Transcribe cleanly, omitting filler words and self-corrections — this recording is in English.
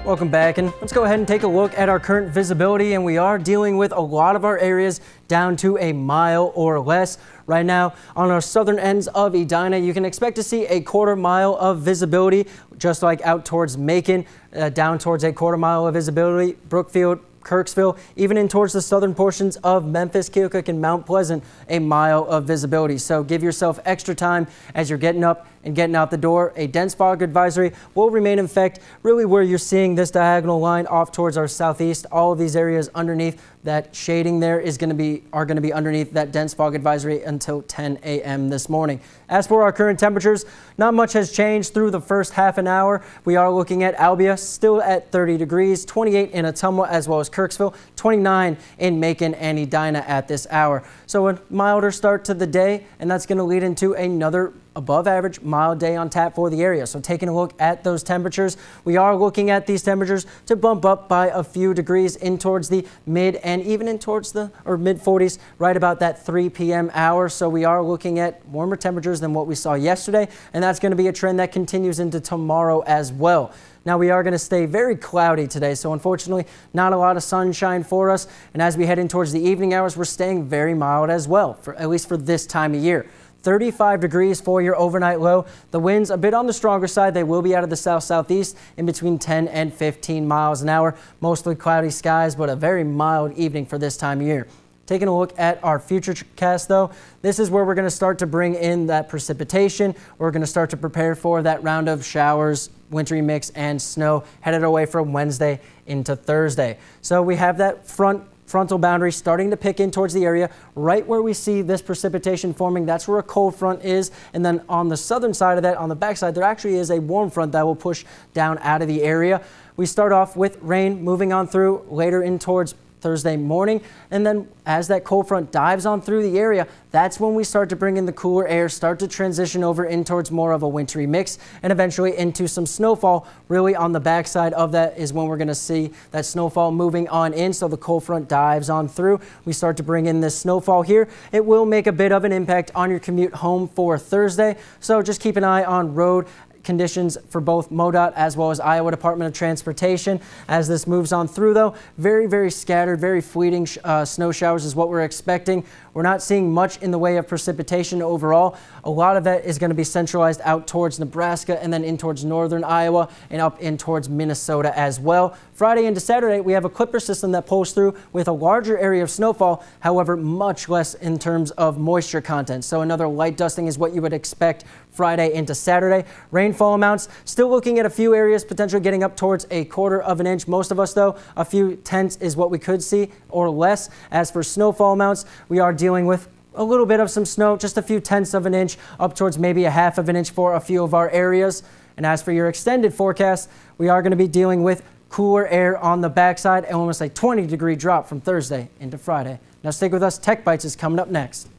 Welcome back, and let's go ahead and take a look at our current visibility, and we are dealing with a lot of our areas down to a mile or less. Right now on our southern ends of Edina, you can expect to see a quarter-mile of visibility, just like out towards Macon, down towards a quarter-mile of visibility, Brookfield, Kirksville, even in towards the southern portions of Memphis, Keokuk, and Mount Pleasant, a mile of visibility. So give yourself extra time as you're getting up and getting out the door. A dense fog advisory will remain in effect really where you're seeing this diagonal line off towards our southeast. All of these areas underneath that shading there are going to be underneath that dense fog advisory until 10 a.m. this morning. As for our current temperatures, not much has changed through the first half an hour. We are looking at Albia still at 30 degrees, 28 in Ottumwa as well as Kirksville, 29 in Macon and Edina at this hour. So a milder start to the day, and that's going to lead into another above average mild day on tap for the area. So taking a look at those temperatures, we are looking at these temperatures to bump up by a few degrees in towards the mid and even in towards the mid 40s right about that 3 p.m. hour. So we are looking at warmer temperatures than what we saw yesterday, and that's going to be a trend that continues into tomorrow as well. Now we are going to stay very cloudy today, so unfortunately not a lot of sunshine for us, and as we head in towards the evening hours, we're staying very mild as well, at least for this time of year. 35 degrees for your overnight low. The winds a bit on the stronger side. They will be out of the south-southeast in between 10 and 15 miles an hour. Mostly cloudy skies, but a very mild evening for this time of year. Taking a look at our future cast though, this is where we're going to start to bring in that precipitation. We're going to start to prepare for that round of showers, wintry mix, and snow headed away from Wednesday into Thursday. So we have that frontal boundary starting to pick in towards the area right where we see this precipitation forming. That's where a cold front is, and then on the southern side of that, on the backside, there actually is a warm front that will push down out of the area. We start off with rain moving on through later in towards Thursday morning, and then as that cold front dives on through the area, that's when we start to bring in the cooler air, start to transition over in towards more of a wintry mix, and eventually into some snowfall. Really on the backside of that is when we're going to see that snowfall moving on in. So the cold front dives on through, we start to bring in this snowfall here. It will make a bit of an impact on your commute home for Thursday, so just keep an eye on road conditions for both MoDOT as well as Iowa Department of Transportation as this moves on through though. Very scattered, very fleeting snow showers is what we're expecting. We're not seeing much in the way of precipitation overall. A lot of that is going to be centralized out towards Nebraska and then in towards northern Iowa and up in towards Minnesota as well. Friday into Saturday, we have a clipper system that pulls through with a larger area of snowfall, however, much less in terms of moisture content. So another light dusting is what you would expect Friday into Saturday. Rainfall amounts, still looking at a few areas potentially getting up towards 1/4 of an inch. Most of us, though, a few tenths is what we could see or less. As for snowfall amounts, we are dealing with a little bit of some snow, just a few tenths of an inch, up towards maybe 1/2 of an inch for a few of our areas. And as for your extended forecast, we are going to be dealing with cooler air on the backside and almost a 20-degree drop from Thursday into Friday. Now stick with us. Tech Bites is coming up next.